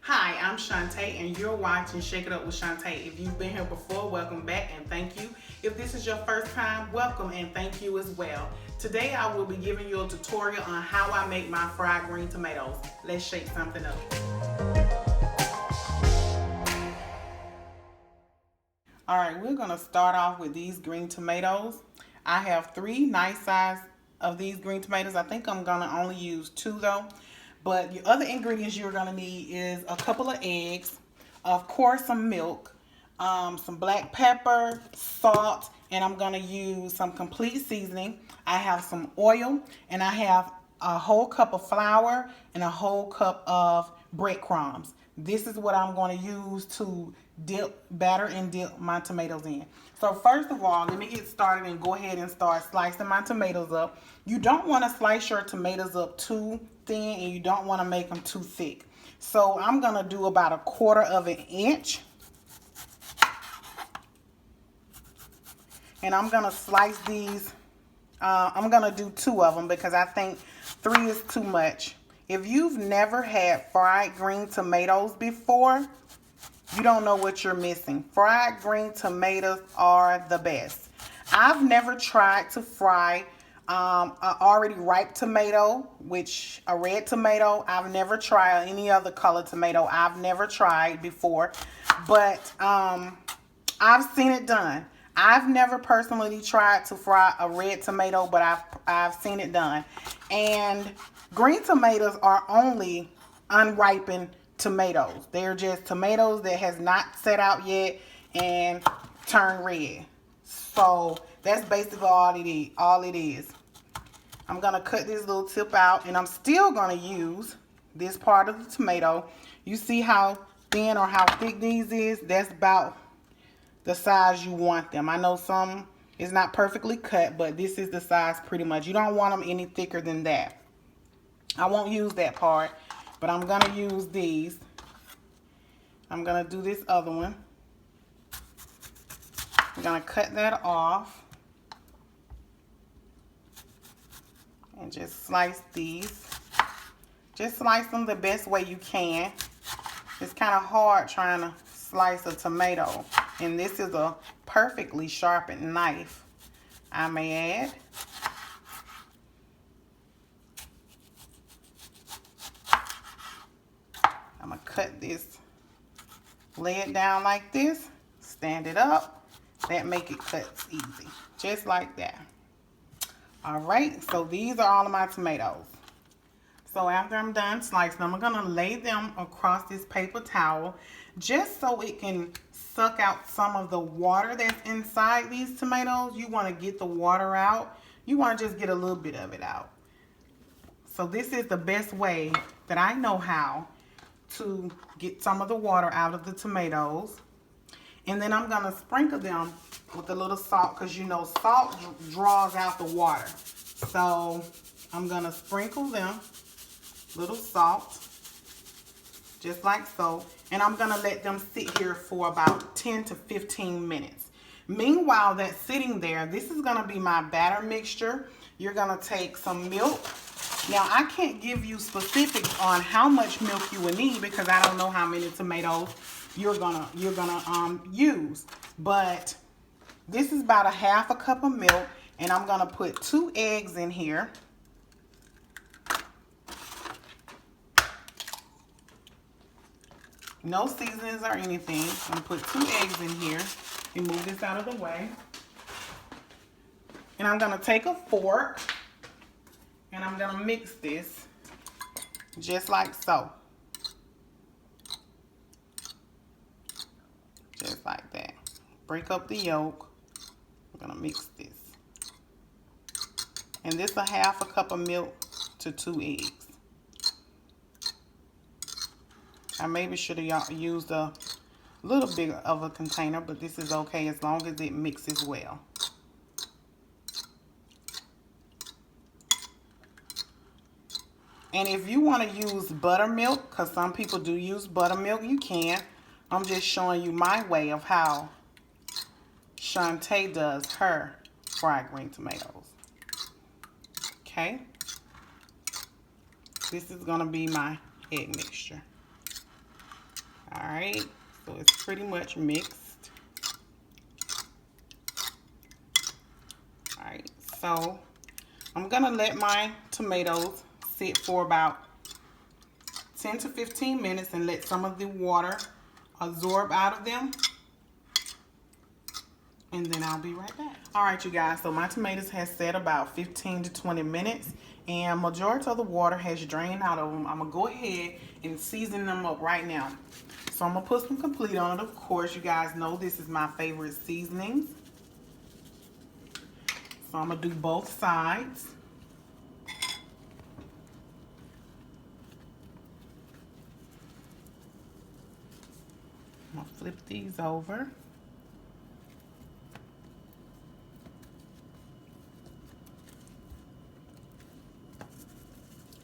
Hi, I'm Shantae, and you're watching Shake It Up with Shantae. If you've been here before, welcome back and thank you. If this is your first time, welcome and thank you as well. Today I will be giving you a tutorial on how I make my fried green tomatoes. Let's shake something up. Alright, we're going to start off with these green tomatoes. I have 3 nice size of these green tomatoes. I think I'm going to only use 2 though. But the other ingredients you're going to need is a couple of eggs, of course some milk, some black pepper, salt, and I'm going to use some complete seasoning. I have some oil, and I have a whole cup of flour and a whole cup of breadcrumbs. This is what I'm going to use to batter and dip my tomatoes in. So first of all, let me get started and go ahead and start slicing my tomatoes up. You don't want to slice your tomatoes up too thin, and you don't want to make them too thick. So I'm going to do about 1/4 of an inch. And I'm going to slice these. I'm going to do 2 of them because I think 3 is too much. If you've never had fried green tomatoes before, you don't know what you're missing. Fried green tomatoes are the best. I've never tried to fry an already ripe tomato, which a red tomato. I've never tried any other color tomato. I've never tried before, but I've seen it done. I've never personally tried to fry a red tomato, but I've seen it done. And green tomatoes are only unripened tomatoes. They're just tomatoes that has not set out yet and turned red. So that's basically all it is. I'm going to cut this little tip out, and I'm still going to use this part of the tomato. You see how thin or how thick these is? That's about the size you want them. I know some is not perfectly cut, but this is the size pretty much. You don't want them any thicker than that. I won't use that part, but I'm going to use these. I'm going to do this other one. I'm going to cut that off and just slice these. Just slice them the best way you can. It's kind of hard trying to slice a tomato, and this is a perfectly sharpened knife, I may add. I'm going to cut this, lay it down like this, stand it up. That make it cuts easy, just like that. All right, so these are all of my tomatoes. So after I'm done slicing them, I'm going to lay them across this paper towel just so it can suck out some of the water that's inside these tomatoes. You want to get the water out. You want to just get a little bit of it out. So this is the best way that I know how to get some of the water out of the tomatoes. And then I'm going to sprinkle them with a little salt, because you know salt draws out the water. So I'm going to sprinkle them, little salt, just like so. And I'm going to let them sit here for about 10 to 15 minutes. Meanwhile, that's sitting there, this is going to be my batter mixture. You're going to take some milk. Now, I can't give you specifics on how much milk you will need because I don't know how many tomatoes you're gonna use. But this is about 1/2 cup of milk, and I'm gonna put 2 eggs in here. No seasonings or anything. I'm gonna put 2 eggs in here and move this out of the way. And I'm gonna take a fork and I'm gonna mix this just like so. Just like that. Break up the yolk. I'm gonna mix this. And this is 1/2 cup of milk to 2 eggs. I maybe should have used a little bigger of a container, but this is okay as long as it mixes well. And if you want to use buttermilk, because some people do use buttermilk, you can. I'm just showing you my way of how Shantae does her fried green tomatoes. Okay. This is going to be my egg mixture. right, so it's pretty much mixed. All right, so I'm gonna let my tomatoes sit for about 10 to 15 minutes and let some of the water absorb out of them. And then I'll be right back. All right, you guys, so my tomatoes has set about 15 to 20 minutes and majority of the water has drained out of them. I'm gonna go ahead and season them up right now. So I'm gonna put some complete on it. Of course, you guys know this is my favorite seasonings. So I'm gonna do both sides. I'm gonna flip these over.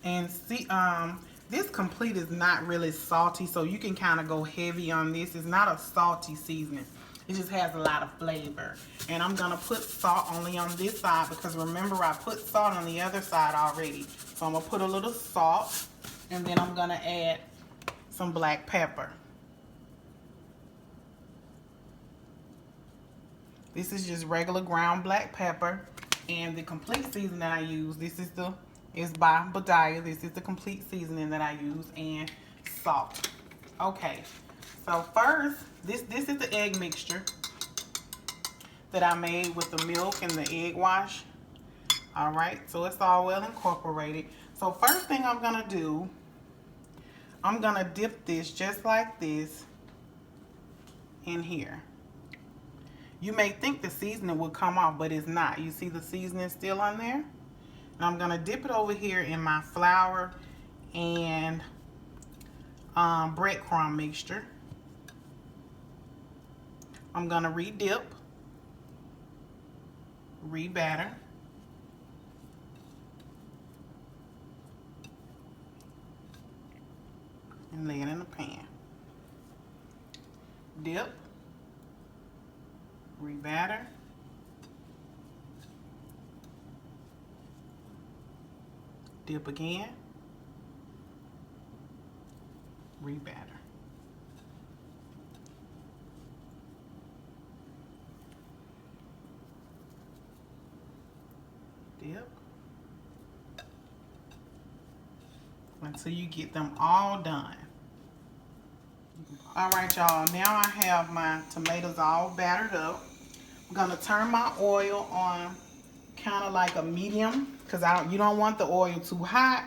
And see, this complete is not really salty, so you can kind of go heavy on this. It's not a salty seasoning. It just has a lot of flavor. And I'm gonna put salt only on this side because remember I put salt on the other side already. So I'm gonna put a little salt and then I'm gonna add some black pepper. This is just regular ground black pepper. And the complete seasoning that I use, this is by Badiah. This is the complete seasoning that I use, and salt. Okay, so first, this is the egg mixture that I made with the milk and the egg wash. All right, so it's all well incorporated. So first thing I'm gonna do, I'm gonna dip this just like this in here. You may think the seasoning will come off, but it's not. You see the seasoning still on there? And I'm gonna dip it over here in my flour and breadcrumb mixture. I'm gonna re-dip, re-batter, and lay it in the pan. Dip, re-batter, dip again, re-batter. Dip until you get them all done. All right, y'all, now I have my tomatoes all battered up. I'm gonna turn my oil on kind of like a medium because you don't want the oil too hot,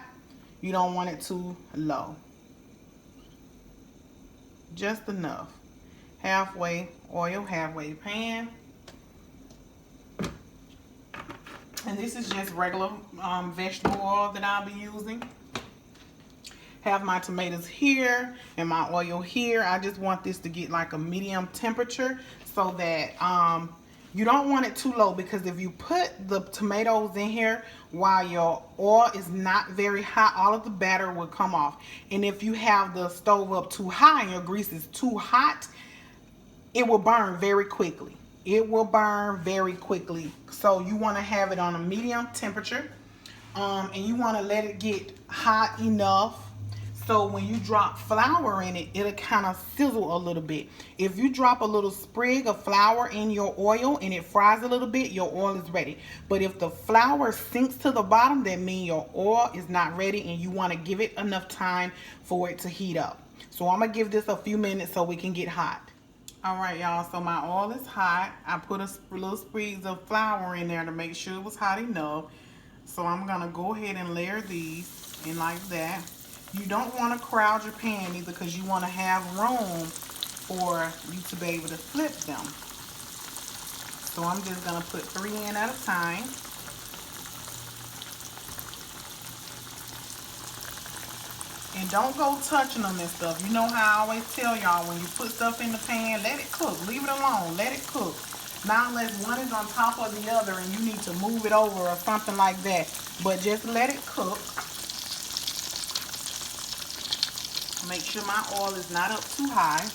you don't want it too low, just enough. Halfway oil, halfway pan. And this is just regular vegetable oil that I'll be using. Have my tomatoes here and my oil here. I just want this to get like a medium temperature so that you don't want it too low, because if you put the tomatoes in here while your oil is not very hot, all of the batter will come off. And if you have the stove up too high and your grease is too hot, it will burn very quickly. It will burn very quickly. So you want to have it on a medium temperature, and you want to let it get hot enough so when you drop flour in it, it'll kind of sizzle a little bit. If you drop a little sprig of flour in your oil and it fries a little bit, your oil is ready. But if the flour sinks to the bottom, that means your oil is not ready and you want to give it enough time for it to heat up. So I'm going to give this a few minutes so we can get hot. All right, y'all, so my oil is hot. I put a little sprigs of flour in there to make sure it was hot enough. So I'm going to go ahead and layer these in like that. You don't want to crowd your pan either because you want to have room for you to be able to flip them. So I'm just going to put 3 in at a time. And don't go touching them and stuff. You know how I always tell y'all, when you put stuff in the pan, let it cook. Leave it alone. Let it cook. Not unless one is on top of the other and you need to move it over or something like that. But just let it cook. Make sure my oil is not up too high.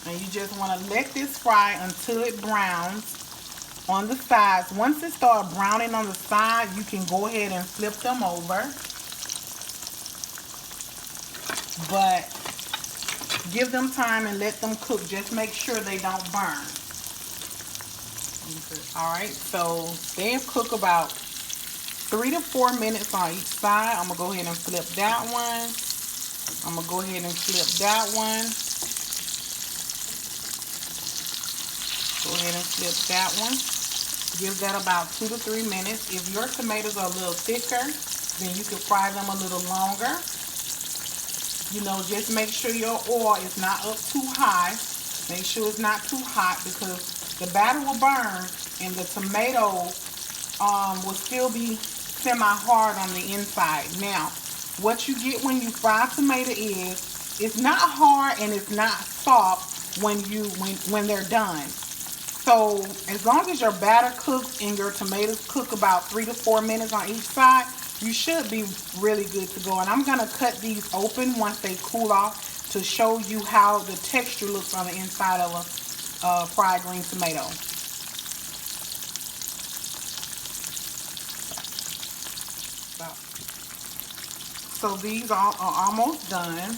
And you just want to let this fry until it browns on the sides. Once it starts browning on the side, you can go ahead and flip them over. but give them time and let them cook. Just make sure they don't burn. Alright, so they cook about 3 to 4 minutes on each side. I'm going to go ahead and flip that one. I'm going to go ahead and flip that one. Go ahead and flip that one. Give that about 2 to 3 minutes. If your tomatoes are a little thicker, then you can fry them a little longer. You know, just make sure your oil is not up too high. Make sure it's not too hot because the batter will burn and the tomato will still be semi-hard on the inside. Now, what you get when you fry tomato is it's not hard and it's not soft when they're done. So as long as your batter cooks and your tomatoes cook about 3 to 4 minutes on each side, you should be really good to go. And I'm going to cut these open once they cool off to show you how the texture looks on the inside of a fried green tomato. So these are almost done.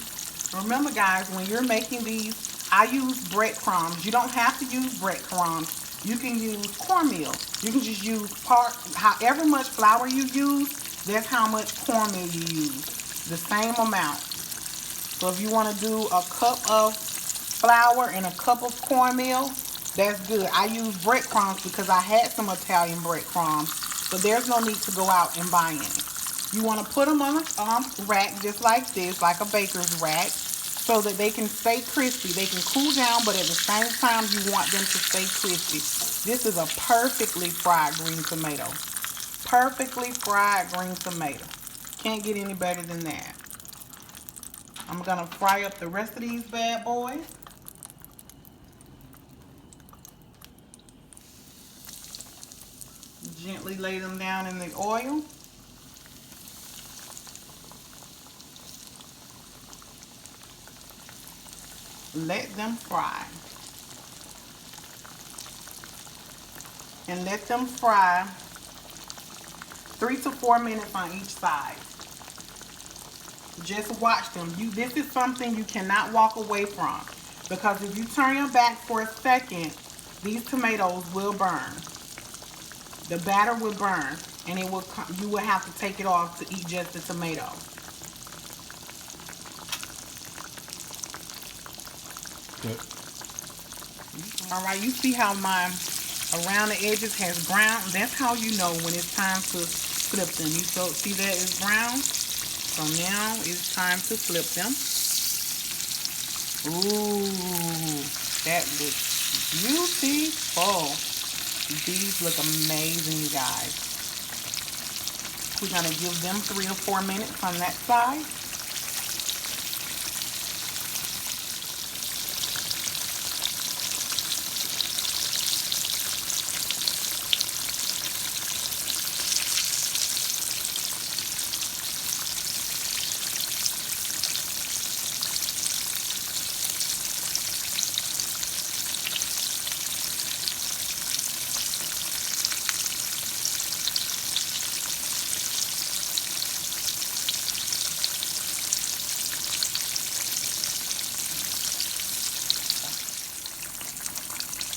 Remember guys, when you're making these, I use breadcrumbs. You don't have to use breadcrumbs. You can use cornmeal. You can just use however much flour you use, that's how much cornmeal you use. The same amount. So if you want to do a cup of flour and a cup of cornmeal, that's good. I use breadcrumbs because I had some Italian breadcrumbs, but there's no need to go out and buy any. You want to put them on a rack just like this, like a baker's rack, so that they can stay crispy. They can cool down, but at the same time, you want them to stay crispy. This is a perfectly fried green tomato. Perfectly fried green tomato. Can't get any better than that. I'm going to fry up the rest of these bad boys. Gently lay them down in the oil. Let them fry. And let them fry 3 to 4 minutes on each side. Just watch them. This is something you cannot walk away from, because if you turn your back for a second, these tomatoes will burn. The batter will burn, and you will have to take it off to eat just the tomato. Good. All right, you see how my around the edges has brown? That's how you know when it's time to flip them. You see that it's brown? So now it's time to flip them. Ooh, that looks beautiful. These look amazing, you guys. We're gonna give them 3 or 4 minutes on that side.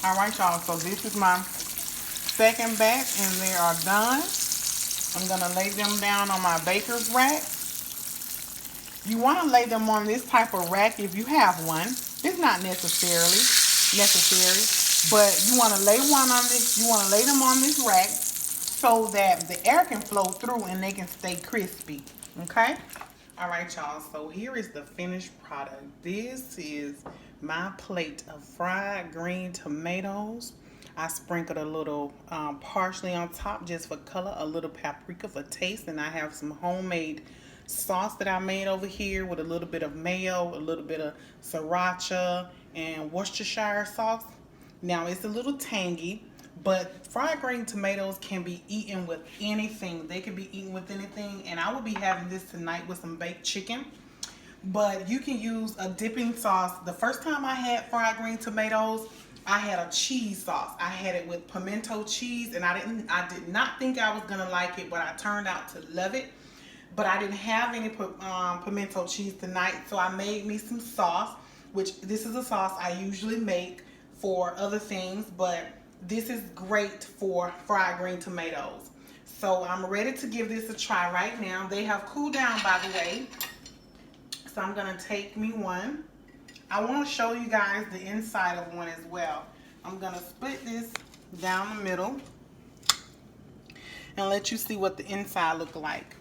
All right, y'all, so this is my second batch and they are done. I'm gonna lay them down on my baker's rack. You wanna lay them on this type of rack if you have one. It's not necessary, but you wanna lay one on this, you wanna lay them on this rack so that the air can flow through and they can stay crispy, okay? All right, y'all, so here is the finished product. This is my plate of fried green tomatoes. I sprinkled a little parsley on top just for color, a little paprika for taste, and I have some homemade sauce that I made over here with a little bit of mayo, a little bit of sriracha, and Worcestershire sauce. Now, it's a little tangy, but fried green tomatoes can be eaten with anything. They can be eaten with anything, and I will be having this tonight with some baked chicken. But you can use a dipping sauce. The first time I had fried green tomatoes, I had a cheese sauce. I had it with pimento cheese, and I did not think I was gonna like it, but I turned out to love it. but I didn't have any pimento cheese tonight, so I made me some sauce, which this is a sauce I usually make for other things, but this is great for fried green tomatoes. So I'm ready to give this a try right now. They have cooled down, by the way. So I'm gonna take me one. I want to show you guys the inside of one as well. I'm gonna split this down the middle and let you see what the inside look like.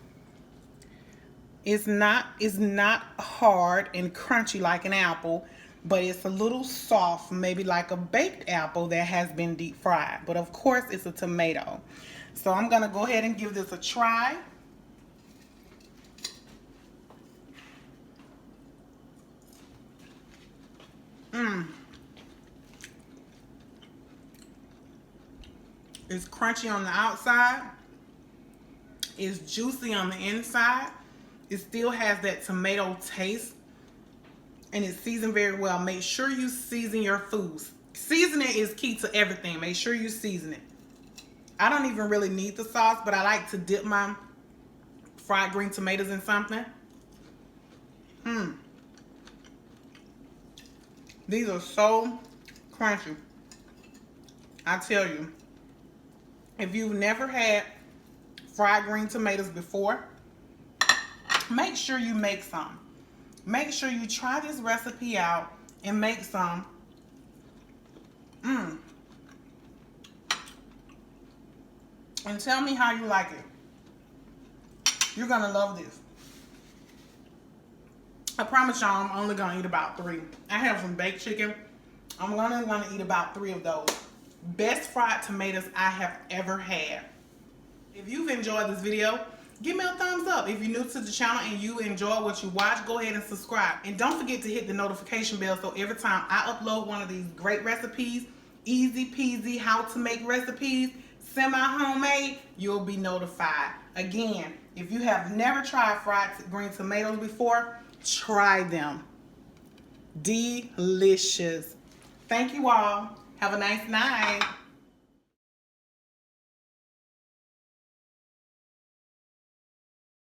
It's not hard and crunchy like an apple, but it's a little soft, maybe like a baked apple that has been deep fried. But of course, it's a tomato. So I'm gonna go ahead and give this a try. It's crunchy on the outside. It's juicy on the inside. It still has that tomato taste. And it's seasoned very well. Make sure you season your foods. Seasoning is key to everything. Make sure you season it. I don't even really need the sauce, but I like to dip my fried green tomatoes in something. These are so crunchy. I tell you, if you've never had fried green tomatoes before, make sure you make some. Make sure you try this recipe out and make some. And tell me how you like it. You're gonna love this. I promise y'all I'm only gonna eat about 3. I have some baked chicken. I'm only gonna eat about 3 of those. Best fried tomatoes I have ever had. If you've enjoyed this video, give me a thumbs up. If you're new to the channel and you enjoy what you watch, go ahead and subscribe. And don't forget to hit the notification bell so every time I upload one of these great recipes, easy peasy how to make recipes, semi-homemade, you'll be notified. Again, if you have never tried fried green tomatoes before, try them. Delicious. Thank you all. Have a nice night.